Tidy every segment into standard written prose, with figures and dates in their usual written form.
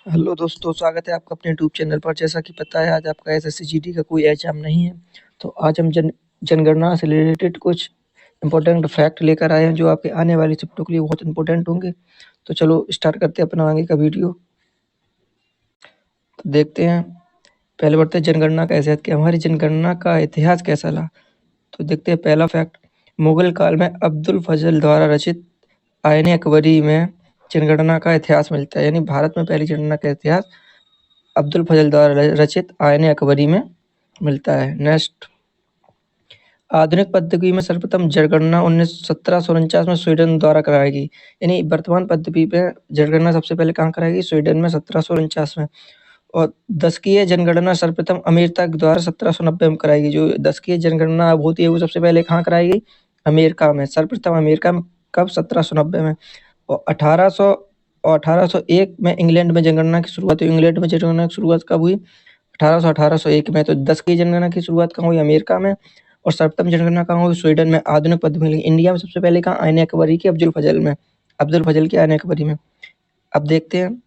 Hello दोस्तों, स्वागत है आपका अपने यूट्यूब चैनल पर। जैसा कि पता है आज आपका एसएससी जीडी का कोई एग्जाम नहीं है, तो आज हम जनगणना से रिलेटेड कुछ इम्पोर्टेंट फैक्ट लेकर आए हैं जो आपके आने वाली शिफ्टों के लिए बहुत इंपॉर्टेंट होंगे। तो चलो स्टार्ट करते हैं अपना आगे का वीडियो। तो देखते हैं, पहले बढ़ते हैं जनगणना का ऐसे कि हमारी जनगणना का इतिहास कैसा रहा। तो देखते हैं पहला फैक्ट, मुगल काल में अब्दुल फजल द्वारा रचित आयन अकबरी में जनगणना का इतिहास मिलता है। यानी भारत में पहली जनगणना का इतिहास अब्दुल फजल द्वारा रचित आयन अकबरी में मिलता है। नेक्स्ट, आधुनिक पद्धति में सर्वप्रथम जनगणना 1749 में स्वीडन द्वारा कराई गई। यानी वर्तमान पद्धति पे जनगणना सबसे पहले कहाँ कराई गई? स्वीडन में 1749 में। और दशकीय जनगणना सर्वप्रथम अमेरिका द्वारा 1790 में कराई गई। जो दशकीय जनगणना अब होती है वो सबसे पहले कहाँ कराई गई? अमेरिका में। सर्वप्रथम अमेरिका में कब? 1790 में। और 1801 में इंग्लैंड में जनगणना की शुरुआत हुई। इंग्लैंड में जनगणना की शुरुआत कब हुई? 1801 में। तो 10 की जनगणना की शुरुआत कहाँ हुई? अमेरिका में। और सर्वप्रथम जनगणना कहाँ हुई? स्वीडन में। आधुनिक पद्धति में। इंडिया में सबसे पहले कहाँ? आयन अकबरी की अब्दुल फजल में। अब्दुल फजल की आयन अकबरी में। अब देखते हैं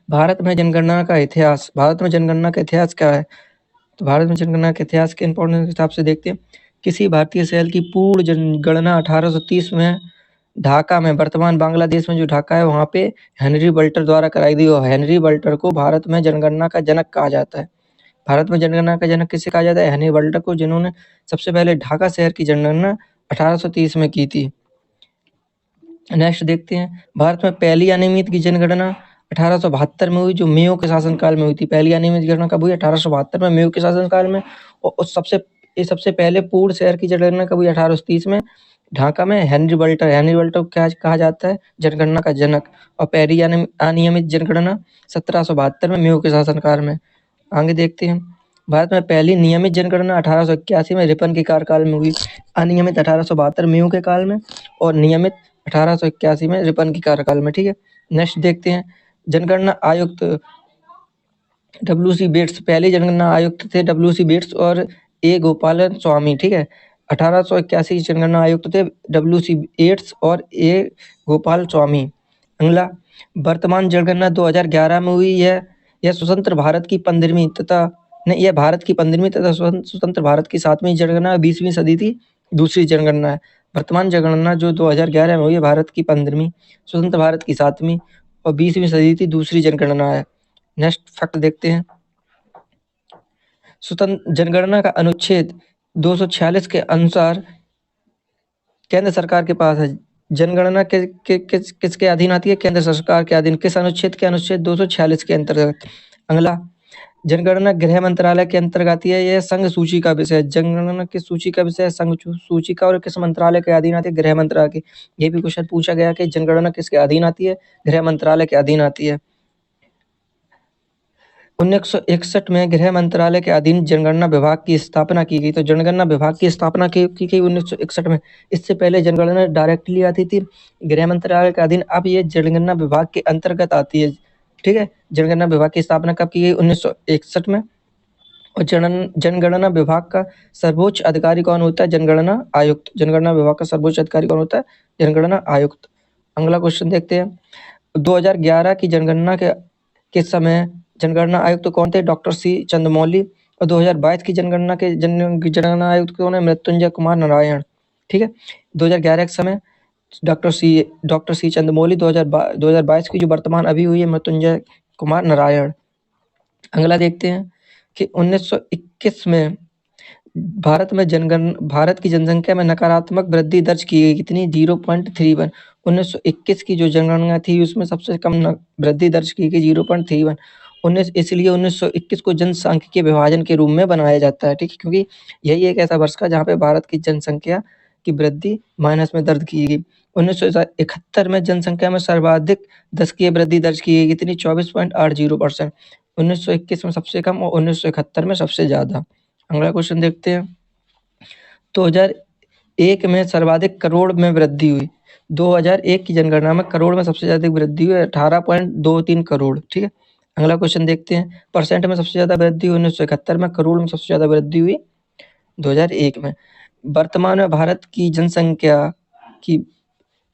भारत में जनगणना का इतिहास। भारत में जनगणना का इतिहास क्या है? तो भारत में जनगणना के इतिहास के इंपॉर्टेंस के हिसाब से देखते हैं, किसी भारतीय शहर की पूर्ण जनगणना 1830 में ढाका में, वर्तमान बांग्लादेश में जो ढाका है वहाँ पे हेनरी बल्टर द्वारा कराई गई। और हेनरी बल्टर को भारत में जनगणना का जनक कहा जाता है। भारत में जनगणना का जनक किसे कहा जाता है? हेनरी बल्टर को, जिन्होंने सबसे पहले ढाका शहर की जनगणना 1830 में की थी। नेक्स्ट देखते हैं, भारत में पहली अनियमित की जनगणना 1872 में हुई, जो मेयो के शासनकाल में हुई थी। पहली अनियमित जनगणना कब हुई? 1872 में, मेयो के शासनकाल में। और उस सबसे पहले पूर्ण शहर की जनगणना कब हुई? 1830 में, ढाका में। हेनरी बल्टर, हेनरी बल्टर को क्या कहा जाता है? जनगणना का जनक। और पहली अनियमित जनगणना 1772 में, मेयो के शासनकाल में। आगे देखते हैं, भारत में पहली नियमित जनगणना 1881 में रिपन के कार्यकाल में हुई। अनियमित 1872 मेयो के काल में, और नियमित 1881 में रिपन के कार्यकाल में। ठीक है। नेक्स्ट देखते हैं, जनगणना आयुक्त डब्ल्यू.सी. बेट्स। पहले जनगणना आयुक्त थे डब्ल्यू.सी. बेट्स और ए. गोपालन स्वामी। ठीक है। 1881 जनगणना आयुक्त थे डब्ल्यू.सी. बेट्स और ए. गोपाल स्वामी। अगला, वर्तमान जनगणना 2011 में हुई है। यह स्वतंत्र भारत की 15वीं तथा नहीं, यह भारत की 15वीं तथा स्वतंत्र भारत की 7वीं जनगणना, 20वीं सदी की दूसरी जनगणना है। वर्तमान जनगणना जो 2011 में हुई है, भारत की 15वीं, स्वतंत्र भारत की 7वीं और 20वीं सदी की दूसरी जनगणना है। नेक्स्ट फैक्ट देखते हैं, स्वतंत्र जनगणना का अनुच्छेद 246 के अनुसार केंद्र सरकार के पास है। जनगणना किसके अधीन आती है? केंद्र सरकार के अधीन। किस अनुच्छेद के? अनुच्छेद 246 के अंतर्गत। अगला, जनगणना गृह मंत्रालय के अंतर्गत आती है। यह संघ सूची का विषय है। जनगणना किस सूची का विषय है? संघ सूची का। और किस मंत्रालय के अधीन आती है? गृह मंत्रालय की। ये भी क्वेश्चन पूछा गया कि जनगणना किसके अधीन आती है? गृह मंत्रालय के अधीन आती है। 1961 में गृह मंत्रालय के अधीन जनगणना विभाग की स्थापना की गई। तो जनगणना विभाग की स्थापना की गई 1961 में। इससे पहले जनगणना डायरेक्टली आती थी गृह मंत्रालय के अधीन। अब ये जनगणना विभाग के अंतर्गत आती है। ठीक है। जनगणना विभाग की स्थापना कब की गई? 1961 में। और जनगणना विभाग का सर्वोच्च अधिकारी कौन होता है? जनगणना आयुक्त। जनगणना विभाग का सर्वोच्च अधिकारी कौन होता है? जनगणना आयुक्त। अगला क्वेश्चन देखते हैं, 2011 की जनगणना के समय जनगणना आयुक्त कौन थे? Doctor C Chandramouli. और 2022 की जनगणना आयुक्त कौन है? मृत्युंजय कुमार नारायण। ठीक है। 2011 के समय डॉक्टर सी चंद्रमौली। 2022 की जो वर्तमान अभी हुई है, मृत्युंजय कुमार नारायण। अगला देखते हैं कि 1921 में भारत की जनसंख्या में नकारात्मक वृद्धि दर्ज की गई। कितनी? 0.31। 1921 की जो जनगणना थी उसमें सबसे कम वृद्धि दर्ज की गई, 0.31। इसलिए 1921 को जनसांख्यिकीय विभाजन के रूप में बनाया जाता है। ठीक है। क्योंकि यही एक ऐसा वर्ष था जहाँ पे भारत की जनसंख्या की वृद्धि माइनस में दर्ज की गई। 1971 में जनसंख्या में सर्वाधिक दशकीय वृद्धि दर्ज की गई। कितनी? 24.80%। 1921 में सबसे कम और 1971 में सबसे ज्यादा। अगला क्वेश्चन देखते हैं, 2001 में सर्वाधिक करोड़ में वृद्धि हुई। 2001 की जनगणना में करोड़ में सबसे ज्यादा वृद्धि हुई, 18.23 करोड़। ठीक है। अगला क्वेश्चन देखते हैं, परसेंट में सबसे ज्यादा वृद्धि हुई 1971 में, करोड़ में सबसे ज्यादा वृद्धि हुई 2001 में। वर्तमान में भारत की जनसंख्या की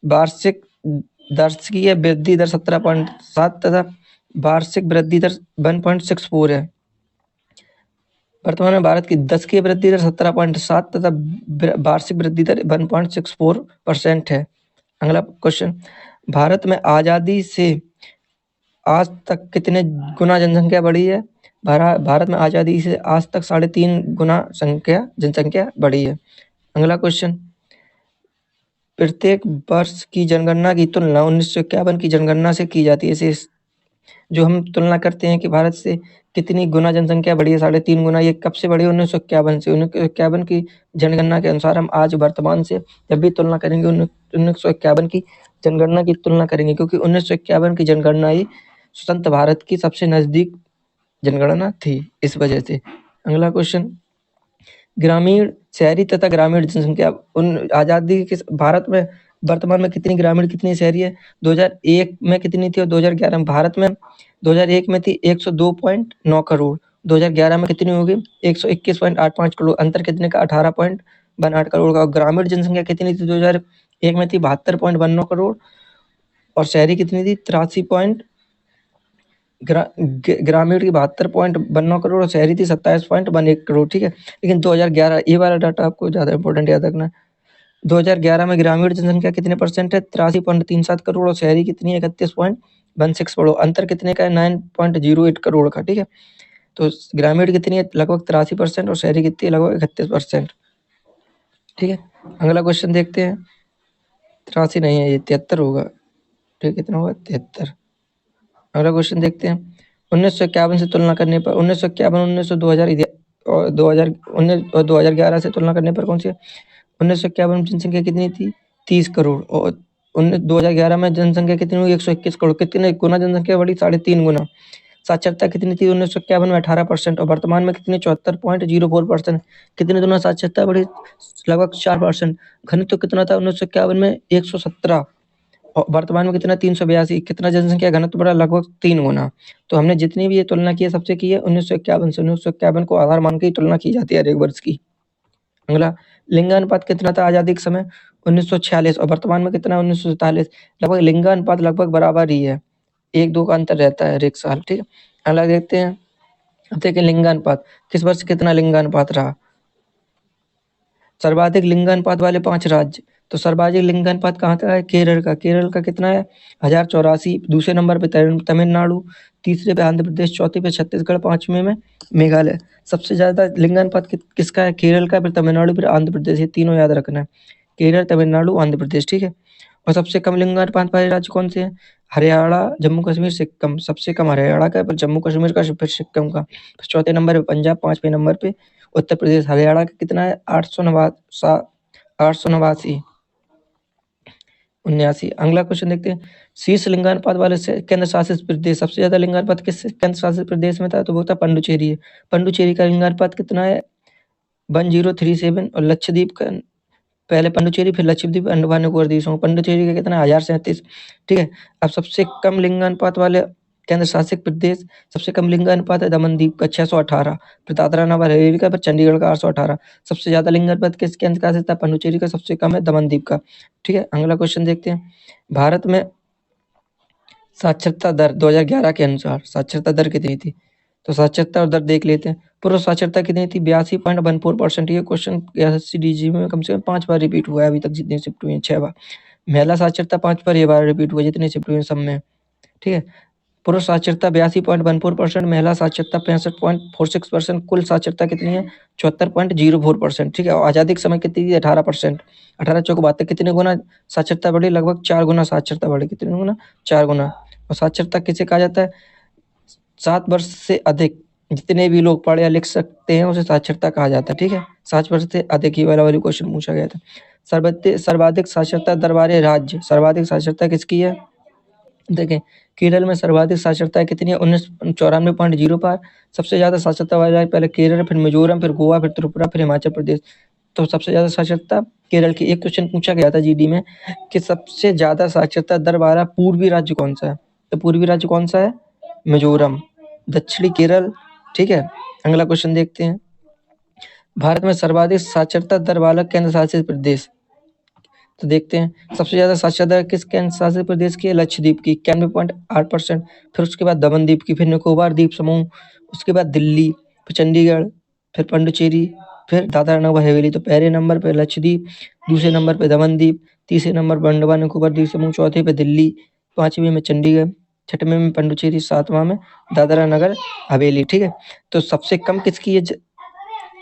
वार्षिक दर्शकीय वृद्धि दर 17.7 तथा वार्षिक वृद्धि दर 1.64 है। वर्तमान में भारत की दशकीय वृद्धि दर 17.7 तथा वार्षिक वृद्धि दर 1.64% है। अगला क्वेश्चन, भारत में आजादी से आज तक कितने गुना जनसंख्या बढ़ी है? भारत में आजादी से आज तक 3.5 गुना जनसंख्या बढ़ी है। अगला क्वेश्चन, प्रत्येक वर्ष की जनगणना की तुलना 1951 की जनगणना से की जाती है। जो हम तुलना करते हैं कि भारत से कितनी गुना जनसंख्या बढ़ी है, 3.5 गुना, ये कब से बढ़ी है? 1951 से। 1951 की जनगणना के अनुसार हम आज वर्तमान से जब भी तुलना करेंगे 1951 की जनगणना की तुलना करेंगे, क्योंकि 1951 की जनगणना ही स्वतंत्र भारत की सबसे नजदीक जनगणना थी, इस वजह से। अगला क्वेश्चन, ग्रामीण, शहरी तथा ग्रामीण जनसंख्या आजादी के भारत में वर्तमान में कितनी ग्रामीण कितनी शहरी है? 2001 में कितनी थी और 2011 में? भारत में 2001 में थी 102.9 करोड़, 2011 में कितनी होगी? 121.85 करोड़। अंतर कितने का? 18.18 करोड़ का। ग्रामीण जनसंख्या कितनी थी 2001 में? थी 72.19 करोड़ और शहरी कितनी थी? 83 ग्रामीण की 72.19 करोड़ और शहरी थी 27.18 करोड़। ठीक है, लेकिन 2011 ये वाला डाटा आपको ज्यादा इंपॉर्टेंट याद रखना है। 2011 में ग्रामीण जनसंख्या कितने परसेंट है? 83.37 करोड़ और शहरी कितनी है? 31.16 करोड़। अंतर कितने का है? 9.08 करोड़ का। ठीक है, तो ग्रामीण कितनी है? लगभग 83% और शहरी कितनी है? लगभग 31%। ठीक है, अगला क्वेश्चन देखते हैं। 83 नहीं है, ये 73 होगा। ठीक है, कितना होगा? 73। अगला क्वेश्चन देखते हैं। 1951 से तुलना करने पर 1951, 1900, 2000 और 2019 और 2011 से तुलना करने पर कौन सी? 1951 में जनसंख्या कितनी थी? 30 करोड़ और 2011 में जनसंख्या कितनी हुई? 121 करोड़। कितने गुना जनसंख्या बढ़ी? 3.5 गुना। साक्षरता कितनी थी 1951 में? 18% और वर्तमान में कितनी? 74.04%। कितने गुना साक्षरता बढ़ी? लगभग 4%। घनत्व कितना था 1951 में? 117 और वर्तमान में कितना? 382। कितना जनसंख्या घनत्व बढ़ा? लगभग 3 गुना। तो हमने जितनी भी ये तुलना की है सबसे की है 1951 से। 1951 को आधार मान के ही तुलना की जाती है हर एक वर्ष की। अगला, लिंगानुपात कितना था आजादी के समय? 1946 और वर्तमान में कितना? 1947। लगभग लिंगानुपात लगभग बराबर ही है, 1-2 का अंतर रहता है हर एक साल। ठीक है, अगला देखते हैं। अब देखें लिंगानुपात, किस वर्ष कितना लिंगानुपात रहा? सर्वाधिक लिंगानुपात वाले 5 राज्य, तो सर्वाधिक लिंगानुपात कहाँ का है? केरल का। केरल का कितना है? 1084। दूसरे नंबर पे तमिलनाडु, तीसरे पे आंध्र प्रदेश, चौथे पे छत्तीसगढ़, पांचवें में मेघालय। सबसे ज्यादा लिंगानुपात किसका है? केरल का, फिर तमिलनाडु, फिर आंध्र प्रदेश। ये तीनों याद रखना है, केरल, तमिलनाडु, आंध्र प्रदेश। ठीक है, और सबसे कम लिंगानुपात वाले राज्य कौन से हैं? हरियाणा, जम्मू कश्मीर, सिक्किम। सबसे कम हरियाणा का, फिर जम्मू कश्मीर का, फिर सिक्किम का। फिर चौथे नंबर पे पंजाब, पांचवें नंबर पे उत्तर प्रदेश। हरियाणा का कितना है? 889। 79। अगला क्वेश्चन देखते हैं। शीर्ष लिंगानुपात वाले से केंद्र शासित प्रदेश, सबसे ज्यादा लिंगानुपात किस केंद्र शासित प्रदेश में था? तो वो था पन्डुचेरी है। पन्डुचेरी का लिंगानुपात कितना है? 1037। और लक्षद्वीप का, पहले पन्डुचेरी फिर लक्षद्वीप अंडमान निकोबार द्वीपों, पन्डुचेरी का कितना? 1037। ठीक है, अब सबसे कम लिंगानुपात वाले केंद्र शासित प्रदेश, सबसे कम लिंगानुपात है दमनदीप का 618, फिर दादरा नगर हवेली का, फिर चंडीगढ़ का 818। सबसे ज्यादा लिंगानुपात किस केंद्र शासित था? पन्डुचेरी का। सबसे कम है दमनदीप का। ठीक है, अगला क्वेश्चन देखते हैं। भारत में साक्षरता दर 2011 के अनुसार साक्षरता दर कितनी थी? तो साक्षरता दर देख लेते हैं। पुरुष साक्षरता कितनी थी? 82.14%। ये क्वेश्चन SCDG में कम से कम 5 बार रिपीट हुआ है अभी तक, जितने शिफ्ट हुए हैं 6 बार। महिला साक्षरता 5 बार, ये बार रिपीट हुआ जितने शिफ्ट हुए सब में। ठीक है, पुरुष साक्षरता 82.14%, महिला साक्षरता 65.46%। कुल साक्षरता कितनी है? 74.04%। ठीक है, और आजादी के समय कितनी थी? 18%। 18 चौक 72। कितने गुना साक्षरता बढ़ी? लगभग 4 गुना साक्षरता बढ़ी। कितने गुना? 4 गुना। और साक्षरता किसे कहा जाता है? 7 वर्ष से अधिक जितने भी लोग पढ़ या लिख सकते हैं उसे साक्षरता कहा जाता है। ठीक है, 7 वर्ष से अधिक, ही वाला क्वेश्चन पूछा गया था। सर्वाधिक साक्षरता दर वाले राज्य, सर्वाधिक साक्षरता किसकी है? देखें, केरल में सर्वाधिक साक्षरता कितनी है? 94.0 पर। सबसे ज्यादा साक्षरता वाले राज्य पहले केरल, फिर मिजोरम, फिर गोवा, फिर त्रिपुरा, फिर हिमाचल प्रदेश। तो सबसे ज्यादा साक्षरता केरल की। एक क्वेश्चन पूछा गया था GD में कि सबसे ज्यादा साक्षरता दर वाला पूर्वी राज्य कौन सा है? तो पूर्वी राज्य कौन सा है? मिजोरम। दक्षिणी केरल। ठीक है, अगला क्वेश्चन देखते हैं। भारत में सर्वाधिक साक्षरता दर वाला केंद्र शासित प्रदेश, तो देखते हैं सबसे ज़्यादा साक्षरता दर किस केंद्र शासित प्रदेश की है? लक्षद्वीप की 91.8%। फिर उसके बाद दमन द्वीप की, फिर निकोबार द्वीप समूह, उसके बाद दिल्ली, फिर चंडीगढ़, फिर पुडुचेरी, फिर दादरा नगर हवेली। तो पहले नंबर पे लक्षद्वीप, दूसरे नंबर पे दमन द्वीप, तीसरे नंबर पर अंडमान निकोबार द्वीप समूह, चौथे पे दिल्ली, पांचवें में चंडीगढ़, छठवें में पुडुचेरी, सातवां में दादरा नगर हवेली। ठीक है, तो सबसे कम किसकी है?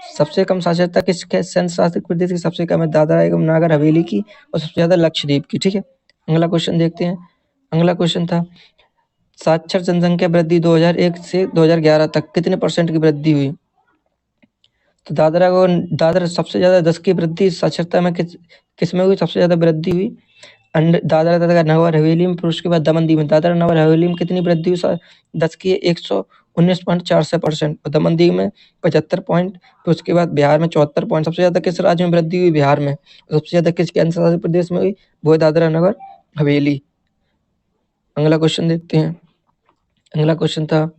सबसे कम साक्षरता किस केंद्र शासित प्रदेश की? सबसे कम है दादरा एवं नागर हवेली की, और सबसे ज्यादा लक्षद्वीप की। ठीक है, अगला क्वेश्चन देखते हैं। अगला क्वेश्चन था साक्षर जनसंख्या वृद्धि 2001 से 2011 तक कितने परसेंट की वृद्धि हुई? तो दादरा सबसे ज्यादा 10 की वृद्धि साक्षरता में किस में हुई? सबसे ज्यादा वृद्धि हुई दादरा तथा नगर हवेली में। फिर उसके बाद दमन दीव में, दादरा नगर हवेली में कितनी वृद्धि हुई? 10 की 119.46%, और दमन दीव में 75 पॉइंट। फिर उसके बाद बिहार में 74 पॉइंट। सबसे ज्यादा किस राज्य में वृद्धि हुई? बिहार में। और सबसे ज्यादा किस केंद्र शासित प्रदेश में हुई? वो है दादरा नगर हवेली। अगला क्वेश्चन देखते हैं। अगला क्वेश्चन था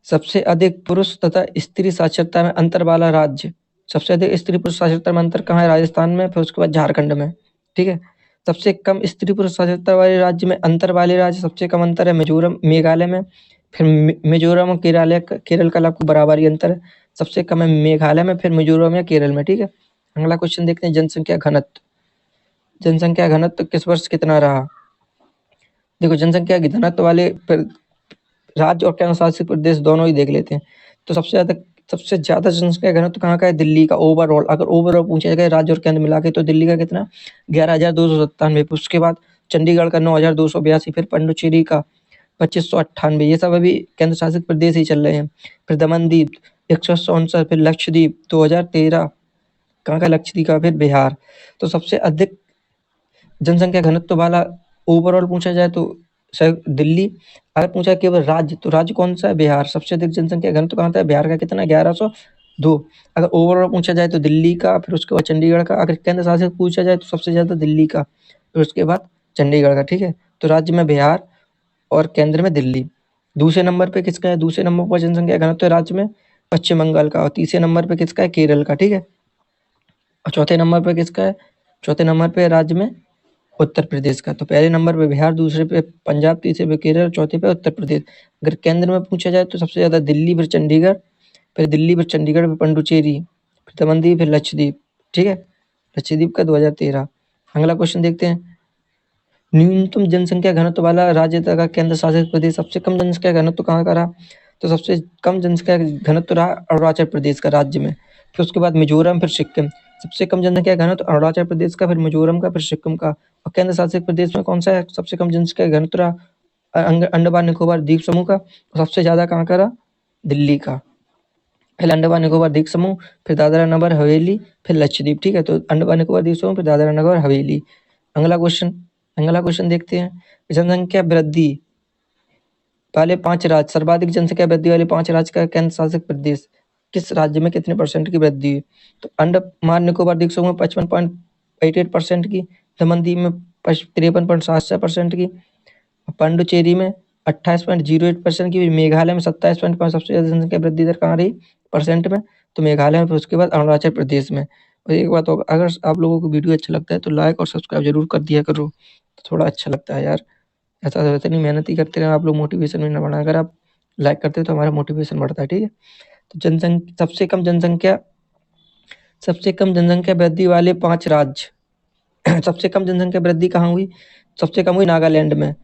सबसे अधिक पुरुष तथा स्त्री साक्षरता में अंतर वाला राज्य। सबसे अधिक स्त्री पुरुष साक्षरता में अंतर कहाँ है? राजस्थान में, फिर उसके बाद झारखंड में। ठीक है, सबसे कम स्त्री पुरुष साक्षरता वाले राज्य में अंतर वाले राज्य, सबसे कम अंतर है मिजोरम मेघालय में। फिर मिजोरम और केरल का आपको बराबरी अंतर है। सबसे कम है मेघालय में, फिर मिजोरम या केरल में। ठीक है, अगला क्वेश्चन देखते हैं जनसंख्या घनत्व। जनसंख्या घनत्व किस वर्ष कितना रहा? देखो, जनसंख्या घनत्व वाले राज्य और केंद्र शासित प्रदेश दोनों ही देख लेते हैं। तो सबसे ज्यादा जनसंख्या घनत्व कहाँ का है? दिल्ली का ओवरऑल। अगर ओवरऑल पूछा जाए राज्य और केंद्र मिला के, तो दिल्ली का कितना? 11,297। उसके बाद चंडीगढ़ का 9,282, फिर पुडुचेरी का 2,598। ये सब अभी केंद्र शासित प्रदेश ही चल रहे हैं। फिर दमनदीप 164, फिर लक्षद्वीप 2013, कहाँ का? लक्षद्वीप का। फिर बिहार। तो सबसे अधिक जनसंख्या घनत्व वाला ओवरऑल पूछा जाए तो दिल्ली। अगर पूछा केवल राज्य, तो राज्य कौन सा है? बिहार। सबसे अधिक जनसंख्या घनत्व कहाँ था? बिहार का कितना? 1102। अगर ओवरऑल पूछा जाए तो दिल्ली का, फिर उसके बाद चंडीगढ़ का। अगर केंद्र शासित पूछा जाए तो सबसे ज्यादा दिल्ली का, फिर उसके बाद चंडीगढ़ का। ठीक है, तो राज्य में बिहार और केंद्र में दिल्ली। दूसरे नंबर पे किसका है? दूसरे नंबर पर जनसंख्या घनत्व राज्य में पश्चिम बंगाल का, और तीसरे नंबर पे किसका है? केरल का। ठीक है, और चौथे नंबर पे किसका है? चौथे नंबर पे राज्य में उत्तर प्रदेश का। तो पहले नंबर पे बिहार, दूसरे पे पंजाब, तीसरे पे केरल, चौथे पे उत्तर प्रदेश। अगर केंद्र में पूछा जाए तो सबसे ज्यादा दिल्ली, फिर चंडीगढ़, फिर दिल्ली, फिर चंडीगढ़, फिर पुडुचेरी, फिर दमनदीप, फिर लक्षद्वीप। ठीक है, लक्षद्वीप का 2013। अगला क्वेश्चन देखते हैं। न्यूनतम जनसंख्या घनत्व वाला राज्य तथा केंद्र शासित प्रदेश। सबसे कम जनसंख्या घनत्व कहाँ का रहा? तो सबसे कम जनसंख्या घनत्व रहा अरुणाचल प्रदेश का राज्य में। फिर उसके बाद मिजोरम, फिर सिक्किम। सबसे कम जनसंख्या घनत्व अरुणाचल प्रदेश का, फिर मिजोरम का, फिर सिक्किम का। और केंद्र शासित प्रदेश में कौन सा है? सबसे कम जनसंख्या घनत्व रहा अंडमान निकोबार द्वीप समूह का। और सबसे ज्यादा कहाँ का रहा? दिल्ली का। पहले अंडमान निकोबार द्वीप समूह, फिर दादरा नगर हवेली, फिर लक्षद्वीप। ठीक है, तो अंडमान निकोबार द्वीप समूह, फिर दादरा नगर हवेली। अगला क्वेश्चन देखते हैं। जनसंख्या वृद्धि वाले 5 राज्य, सर्वाधिक जनसंख्या वृद्धि वाले 5 राज्य का केंद्र शासित प्रदेश। किस राज्य में कितने परसेंट की वृद्धि हुई? तो अंडमान निकोबार द्वीप समूह में 55.88% की, दमन दीव में 53.76% की, पुडुचेरी में 28.08% की, मेघालय में 27.5। सबसे ज्यादा जनसंख्या वृद्धि दर कहाँ रही परसेंट में? तो मेघालय में, फिर उसके बाद अरुणाचल प्रदेश में। और एक बात होगा, अगर आप लोगों को वीडियो अच्छा लगता है तो लाइक और सब्सक्राइब जरूर कर दिया करो, तो थोड़ा अच्छा लगता है यार। ऐसा वैसे नहीं, मेहनत ही करते रहे आप लोग, मोटिवेशन में ना बढ़ा। अगर आप लाइक करते हो तो हमारा मोटिवेशन बढ़ता है। ठीक है, तो जनसंख्या सबसे कम जनसंख्या वृद्धि वाले 5 राज्य। सबसे कम जनसंख्या वृद्धि कहाँ हुई? सबसे कम हुई नागालैंड में,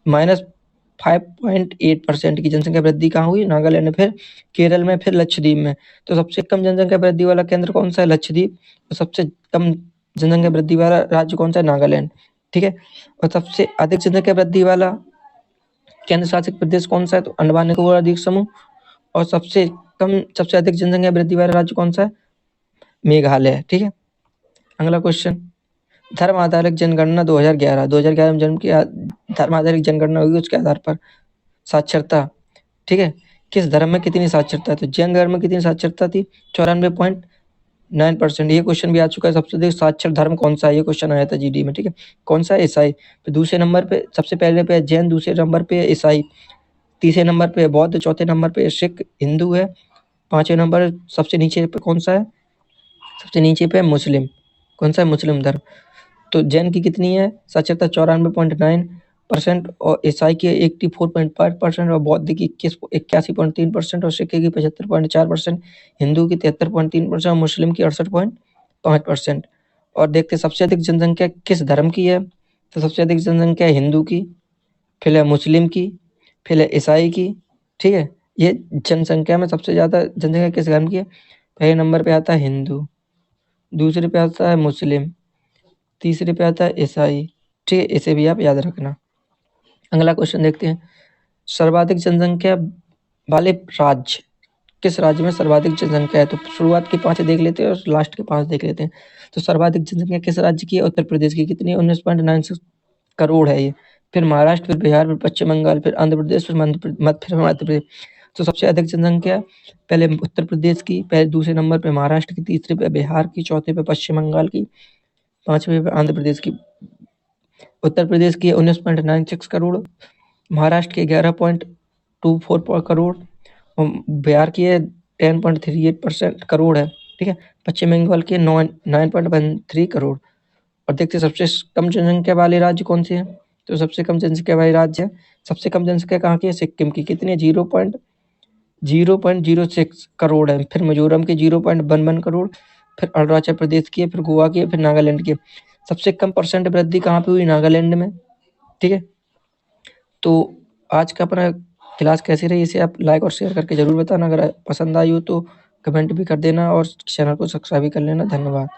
-5.8% की जनसंख्या वृद्धि कहाँ हुई? नागालैंड में। फिर केरल में, फिर लक्षद्वीप में। तो सबसे कम जनसंख्या वृद्धि वाला केंद्र कौन सा है? लक्षद्वीप। और सबसे कम जनसंख्या वृद्धि वाला राज्य कौन सा है? नागालैंड। ठीक है, और सबसे अधिक जनसंख्या वृद्धि वाला केंद्र शासित प्रदेश कौन सा है? तो अंडमान निकोबार द्वीप समूह। और सबसे अधिक जनसंख्या वृद्धि वाला राज्य कौन सा है? मेघालय। ठीक है, अगला क्वेश्चन। धर्म आधारित जनगणना 2011 में जन्म किया। धर्म आधारित जनगणना हुई, उसके आधार पर साक्षरता। ठीक है, किस धर्म में कितनी साक्षरता? तो जैन धर्म में कितनी साक्षरता थी? 94.9%। ये क्वेश्चन भी आ चुका है। सबसे अधिक साक्षर धर्म कौन सा है? ये क्वेश्चन आया था जीडी में। ठीक है, कौन सा है? ईसाई। फिर दूसरे नंबर पे, सबसे पहले पे जैन, दूसरे नंबर पे ईसाई, तीसरे नंबर पे बौद्ध, चौथे नंबर पे सिख हिंदू है, पांचवें नंबर सबसे नीचे पे कौन सा है? सबसे नीचे पे मुस्लिम। कौन सा है? मुस्लिम धर्म। तो जैन की कितनी है साक्षरता 94.9% और ईसाई की 84.5% और बौद्ध की 81.3% और सिख की 75.4%, हिंदू की 73.3% और मुस्लिम की 68.5%। और देखते सबसे अधिक जनसंख्या किस धर्म की है, तो सबसे अधिक जनसंख्या हिंदू की, फिर है मुस्लिम की, फिर है ईसाई की। ठीक है, ये जनसंख्या में सबसे ज़्यादा जनसंख्या किस धर्म की है। पहले नंबर पे आता है हिंदू, दूसरे पे आता है मुस्लिम, तीसरे पे आता है ईसाई। ठीक है, इसे भी आप याद रखना। अगला क्वेश्चन देखते हैं, सर्वाधिक जनसंख्या वाले राज्य, किस राज्य में सर्वाधिक जनसंख्या है। तो शुरुआत के 5 देख लेते हैं और लास्ट के 5 देख लेते हैं। तो सर्वाधिक जनसंख्या किस राज्य की है, उत्तर प्रदेश की। कितनी है, 19.96 करोड़ है ये। फिर महाराष्ट्र, फिर बिहार, फिर पश्चिम बंगाल, फिर आंध्र प्रदेश, फिर मध्य प्रदेश। तो सबसे अधिक जनसंख्या पहले उत्तर प्रदेश की, पहले दूसरे नंबर पे महाराष्ट्र की, तीसरे पे बिहार की, चौथे पे पश्चिम बंगाल की, पांचवें पे आंध्र प्रदेश की। उत्तर प्रदेश की 19.96 करोड़, महाराष्ट्र की 11.24 करोड़ और बिहार की है 10.38% करोड़ है। ठीक है, पश्चिम बंगाल की 9.13 करोड़। और देखते हैं सबसे कम जनसंख्या वाले राज्य कौन से हैं। तो सबसे कम जनसंख्या वाले राज्य है, सबसे कम जनसंख्या कहाँ की है, सिक्किम की। कितनी है, 0.06 करोड़ है। फिर मिजोरम की 0.11 करोड़, फिर अरुणाचल प्रदेश की है, फिर गोवा की है, फिर नागालैंड की है। सबसे कम परसेंट वृद्धि कहाँ पे हुई, नागालैंड में। ठीक है, तो आज का अपना क्लास कैसी रही इसे आप लाइक और शेयर करके जरूर बताना। अगर पसंद आई हो तो कमेंट भी कर देना और चैनल को सब्सक्राइब भी कर लेना। धन्यवाद।